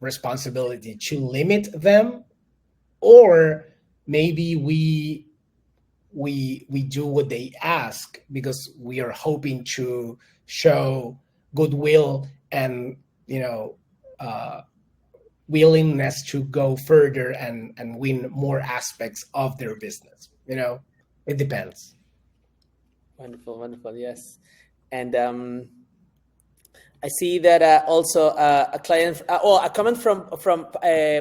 responsibility to limit them, or maybe we do what they ask because we are hoping to show goodwill and willingness to go further and win more aspects of their business. It depends. Wonderful. Yes. And I see that also a client, a comment from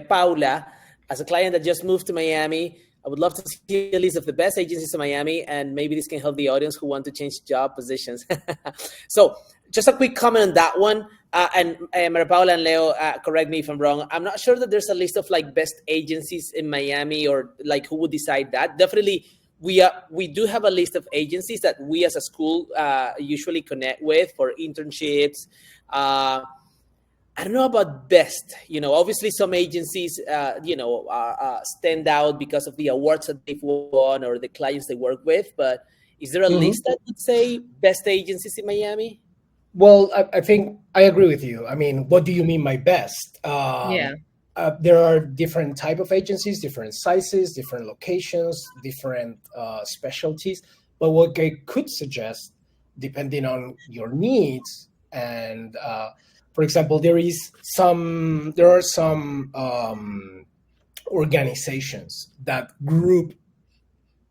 Paula, as a client that just moved to Miami. I would love to see a list of the best agencies in Miami, and maybe this can help the audience who want to change job positions. So just a quick comment on that one. And Maria Paula and Leo, correct me if I'm wrong. I'm not sure that there's a list of like best agencies in Miami, or like who would decide that. Definitely, we do have a list of agencies that we as a school usually connect with for internships. I don't know about best. Obviously some agencies, stand out because of the awards that they've won or the clients they work with. But is there a list that would say best agencies in Miami? Well, I think I agree with you. I mean, what do you mean by best? There are different type of agencies, different sizes, different locations, different specialties. But what I could suggest, depending on your needs, and for example, there are some organizations that group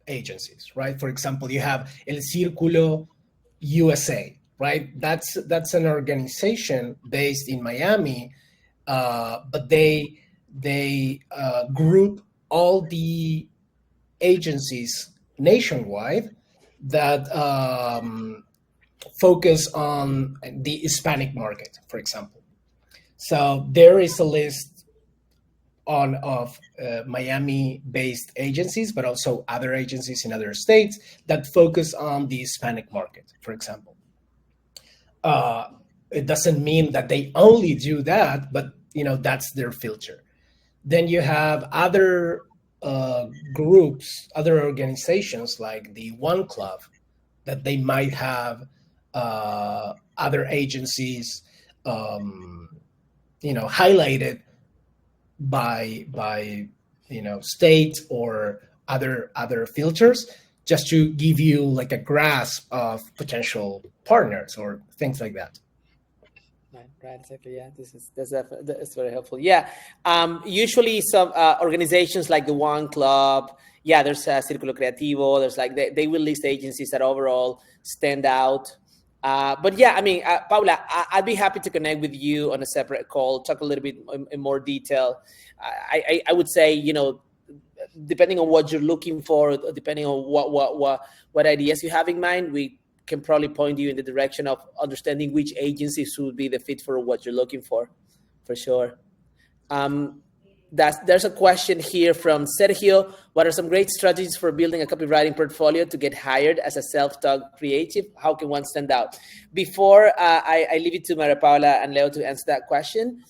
agencies, right? For example, you have El Círculo USA, right? That's an organization based in Miami, but they group all the agencies nationwide that focus on the Hispanic market, for example. So there is a list of Miami-based agencies, but also other agencies in other states that focus on the Hispanic market, for example. It doesn't mean that they only do that, but that's their filter. Then you have other groups, other organizations like the One Club, that they might have other agencies, highlighted by state or other filters, just to give you like a grasp of potential partners or things like that. Right, exactly. Yeah, that's very helpful. Yeah, usually some organizations like the One Club, there's Círculo Creativo. There's like they will list agencies that overall stand out. But yeah, I mean, Paula, I'd be happy to connect with you on a separate call, talk a little bit in more detail. I would say, depending on what you're looking for, depending on what ideas you have in mind, we can probably point you in the direction of understanding which agencies would be the fit for what you're looking for sure. There's a question here from Sergio. What are some great strategies for building a copywriting portfolio to get hired as a self-taught creative? How can one stand out? Before I leave it to Maria Paula and Leo to answer that question,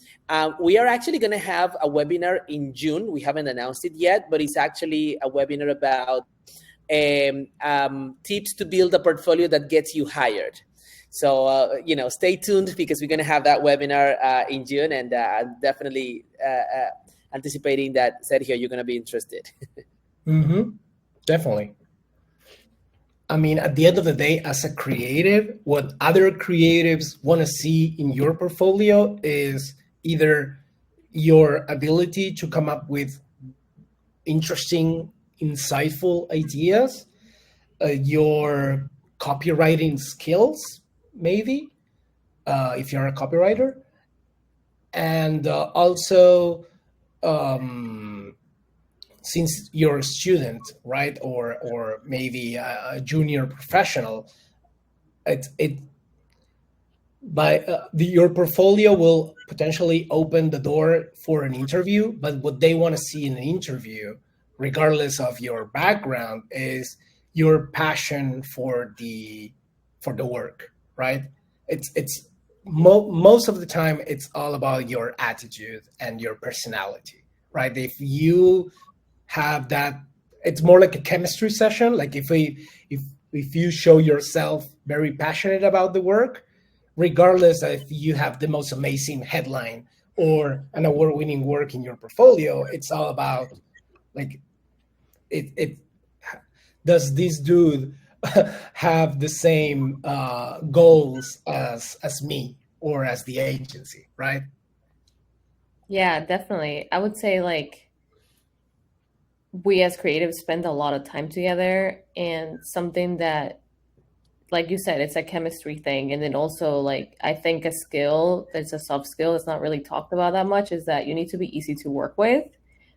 we are actually going to have a webinar in June. We haven't announced it yet, but it's actually a webinar about tips to build a portfolio that gets you hired. So, stay tuned because we're going to have that webinar in June, and I'm definitely anticipating that, Sergio, you're going to be interested. Definitely. I mean, at the end of the day, as a creative, what other creatives want to see in your portfolio is either your ability to come up with interesting, insightful ideas, your copywriting skills, maybe, if you're a copywriter, And also, since you're a student, right, or maybe a junior professional, your portfolio will potentially open the door for an interview. But what they want to see in an interview, regardless of your background, is your passion for the work, right? It's most of the time it's all about your attitude and your personality, right? If you have that, it's more like a chemistry session. Like if you show yourself very passionate about the work, regardless if you have the most amazing headline or an award-winning work in your portfolio, it's all about like it does this dude have the same goals as me or as the agency, right? Yeah, definitely. I would say like we as creatives spend a lot of time together, and something that, like you said, it's a chemistry thing. And then also, like, I think a skill that's a soft skill that's not really talked about that much is that you need to be easy to work with,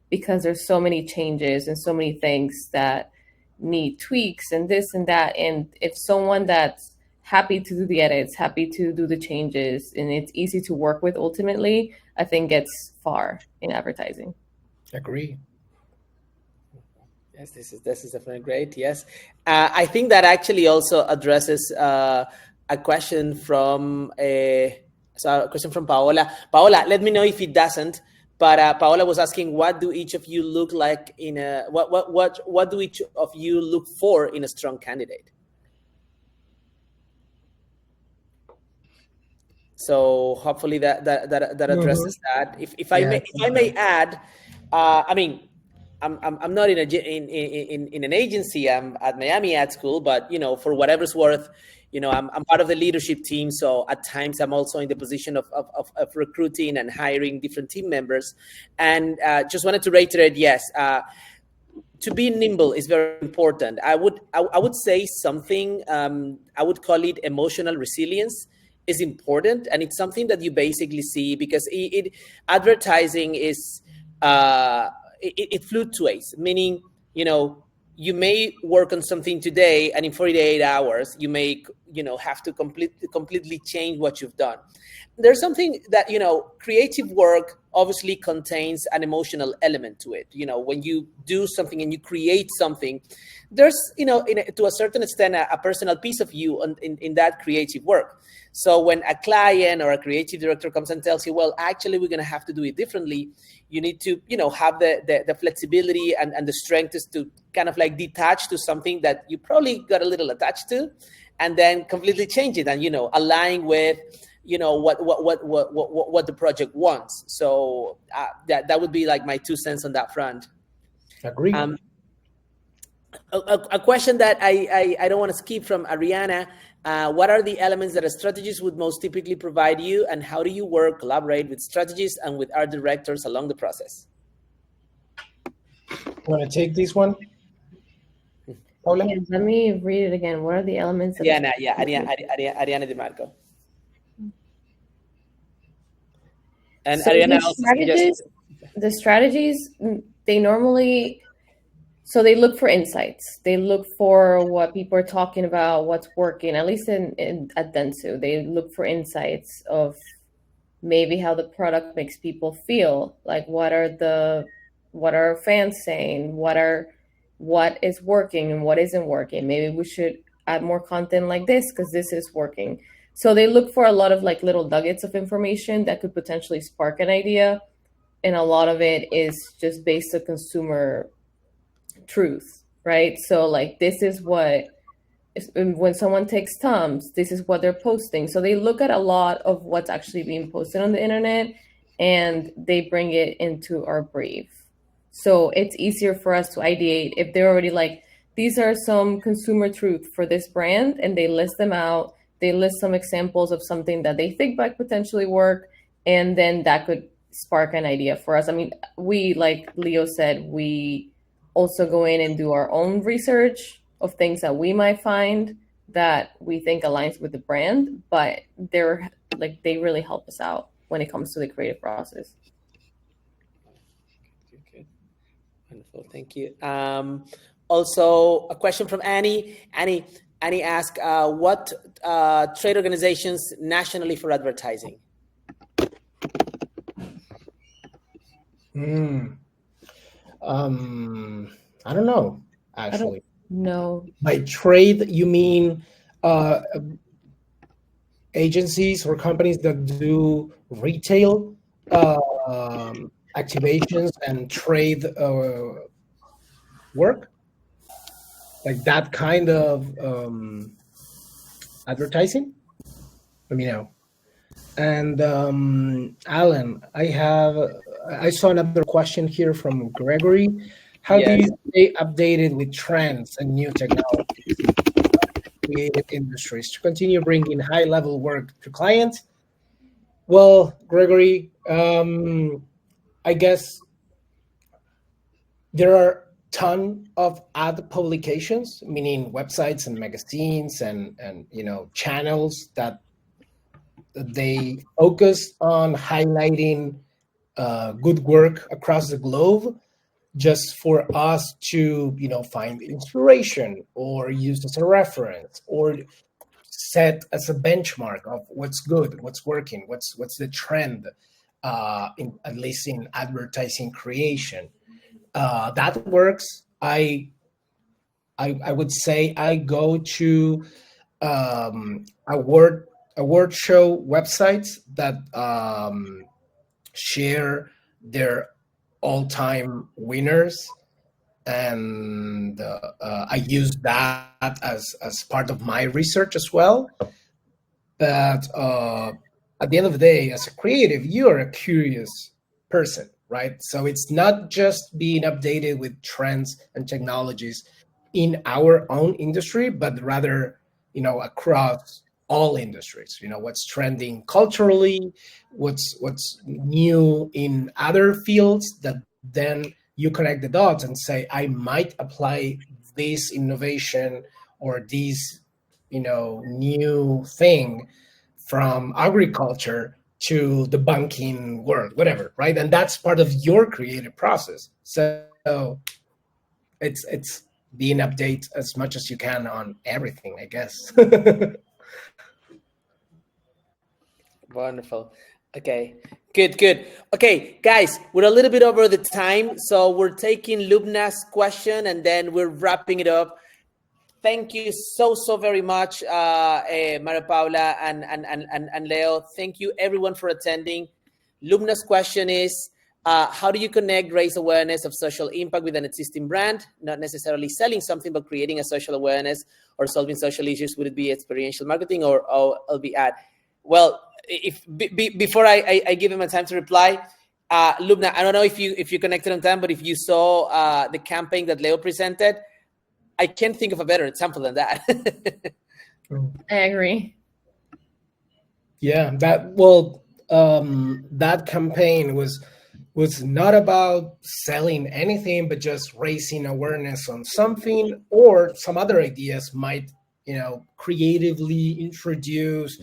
because there's so many changes and so many things that need tweaks and this and that. And if someone that's happy to do the edits, happy to do the changes, and it's easy to work with, ultimately, I think gets far in advertising. Agree. Yes, this is definitely great. Yes, I think that actually also addresses a question from Paola. Paola, let me know if it doesn't. But Paola was asking, what do each of you look like in a what do each of you look for in a strong candidate? So hopefully that addresses that. If I may add, I mean, I'm not in an agency. I'm at Miami Ad School, but for whatever's worth, I'm part of the leadership team. So at times I'm also in the position of recruiting and hiring different team members. And just wanted to reiterate, yes, to be nimble is very important. I would say something. I would call it emotional resilience is important, and it's something that you basically see because advertising is. It fluctuates, meaning, you may work on something today and in 48 hours, you may, have to completely change what you've done. There's something that, creative work obviously contains an emotional element to it. When you do something and you create something, there's, to a certain extent, a personal piece of you in that creative work. So when a client or a creative director comes and tells you, well, actually, we're going to have to do it differently, you need to, have the flexibility and the strength is to kind of like detach to something that you probably got a little attached to, and then completely change it and, align with, what the project wants. So that would be like my 2 cents on that front. Agree. A question that I don't want to skip from Ariana. What are the elements that a strategist would most typically provide you, and how do you collaborate with strategists and with art directors along the process? You want to take this one, Paula? Yeah, let me read it again. What are the elements? Ariana DeMarco. And so Ariana also the strategies, they normally, so they look for insights. They look for what people are talking about, what's working, at least at Dentsu. They look for insights of maybe how the product makes people feel. Like what are fans saying? What is working and what isn't working? Maybe we should add more content like this because this is working. So they look for a lot of like little nuggets of information that could potentially spark an idea. And a lot of it is just based on consumer truth, right? So like, this is what, when someone takes Tums, this is what they're posting. So they look at a lot of what's actually being posted on the internet and they bring it into our brief. So it's easier for us to ideate if they're already like, these are some consumer truth for this brand, and they list them out. They list some examples of something that they think might potentially work, and then that could spark an idea for us. I mean, we, like Leo said, we also go in and do our own research of things that we might find that we think aligns with the brand, but they really help us out. when it comes to the creative process. Good. Wonderful. Thank you. Also, a question from Annie. Annie asked, what trade organizations nationally for advertising? I don't know, actually. No. By trade, you mean agencies or companies that do retail activations and trade work? Like that kind of advertising? Let me know. And Alan, I saw another question here from Gregory. How do you stay updated with trends and new technologies in creative industries to continue bringing high-level work to clients? Well, Gregory, I guess there are a ton of ad publications, meaning websites and magazines and channels that they focus on highlighting good work across the globe, just for us to find inspiration or use as a reference or set as a benchmark of what's good, what's working, what's the trend, at least in advertising creation. That works. I would say I go to award show websites that share their all-time winners, and I use that as part of my research as well. But at the end of the day, as a creative, you are a curious person, right? So it's not just being updated with trends and technologies in our own industry, but rather across all industries. What's trending culturally, what's new in other fields, that then you connect the dots and say, I might apply this innovation or this new thing from agriculture to the banking world, whatever, right? And that's part of your creative process. So it's being updated as much as you can on everything, I guess. Wonderful. Okay, good. Okay, guys, we're a little bit over the time, so we're taking Lubna's question and then we're wrapping it up. Thank you so very much, Maria Paula and Leo. Thank you everyone for attending. Lubna's question is, how do you connect, raise awareness of social impact with an existing brand? Not necessarily selling something, but creating a social awareness or solving social issues. Would it be experiential marketing or LB ad? Well, before I give him a time to reply, Lubna, I don't know if you connected on time, but if you saw the campaign that Leo presented, I can't think of a better example than that. I agree. Yeah, that campaign was not about selling anything, but just raising awareness on something, or some other ideas might, creatively introduce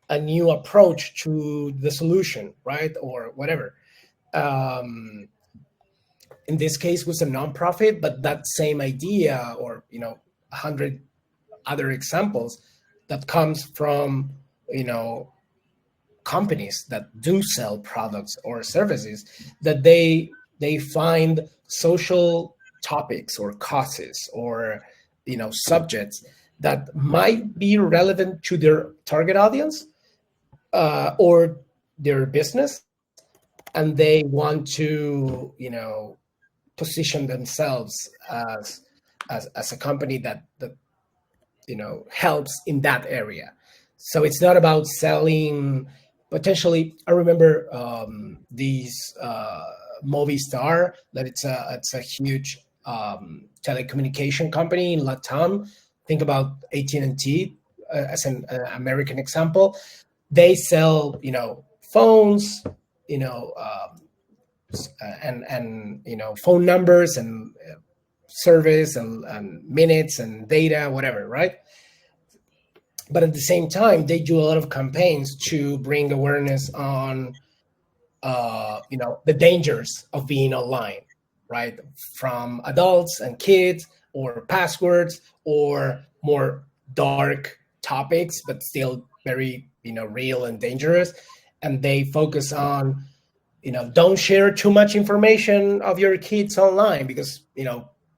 a new approach to the solution, right? Or whatever. In this case, was a nonprofit, but that same idea, or 100 other examples, that comes from companies that do sell products or services, that they find social topics or causes or subjects that might be relevant to their target audience or their business, and they want to position themselves as a company that helps in that area. So it's not about selling. Potentially, I remember these Movistar, that it's a huge telecommunication company in Latam. Think about AT&T as an American example. They sell phones, and phone numbers and service and minutes and data, whatever, right? But at the same time, they do a lot of campaigns to bring awareness on, the dangers of being online, right? From adults and kids, or passwords, or more dark topics, but still very, real and dangerous. And they focus on, don't share too much information of your kids online because,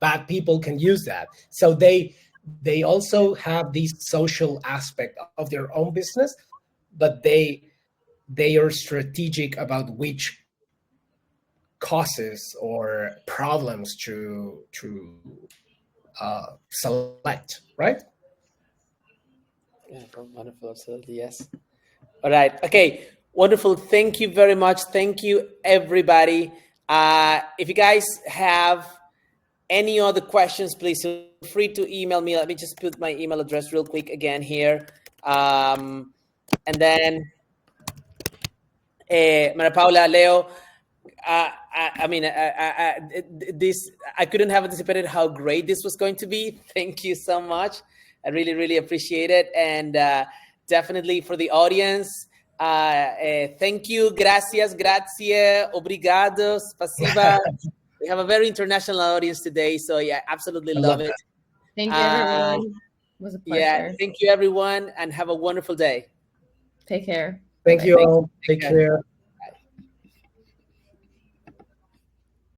bad people can use that. So they also have this social aspect of their own business, but they are strategic about which causes or problems to select, right? Yeah, wonderful. Absolutely. Yes. All right. Okay. Wonderful. Thank you very much. Thank you, everybody. If you guys have any other questions, please feel free to email me. Let me just put my email address real quick again here. And then, Maria Paula, Leo, I couldn't have anticipated how great this was going to be. Thank you so much. I really, really appreciate it. And definitely for the audience, thank you. Gracias, grazie, obrigado, spasiba. We have a very international audience today, so yeah, absolutely love it. Thank you, everyone. It was a pleasure. Yeah, thank you, everyone, and have a wonderful day. Take care. Thank you all. Take care.